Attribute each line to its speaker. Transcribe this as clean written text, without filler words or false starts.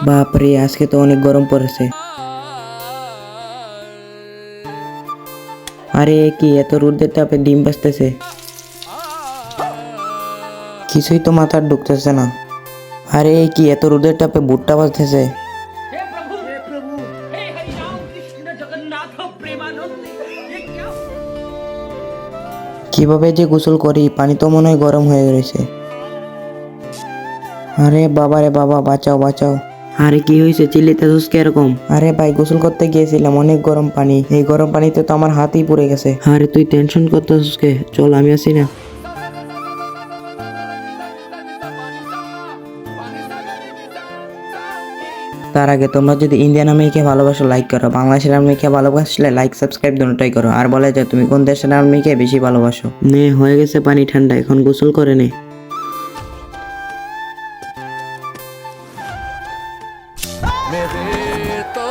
Speaker 1: বাপরে, আজকে তো অনেক গরম পড়েছে। আরে কি এত রোদের তাপে ডিম ভাজতেছে, কিছুই তো মাথার ঢুকতেছে না। আরে কি এত রোদের তাপে ভুট্টা ভাজতেছে। কিভাবে যে গোসল করি, পানি তো মনে হয় গরম হয়ে রয়েছে। আরে বাবা রে বাবা, বাঁচাও বাঁচাও। আরে কি হয়েছে, চিল্লিতেছিস এরকম? আরে ভাই, গোসল করতে গিয়েছিলাম, অনেক গরম পানি, এই গরম পানিতে তো আমার হাতই পুড়ে গেছে। আরে তুই টেনশন করতেছিস কে, চল আমি আছি না। তার আগে তোমরা যদি ইন্ডিয়ান আর্মিকে ভালোবাসো লাইক করো, বাংলাদেশের আর্মিকে ভালোবাসলে লাইক সাবস্ক্রাইব দুটোই করো, আর বলে যে তুমি কোন দেশের আর্মিকে বেশি ভালোবাসো। নে হয়ে গেছে পানি ঠান্ডা, এখন গোসল করে নে।
Speaker 2: मेरे तो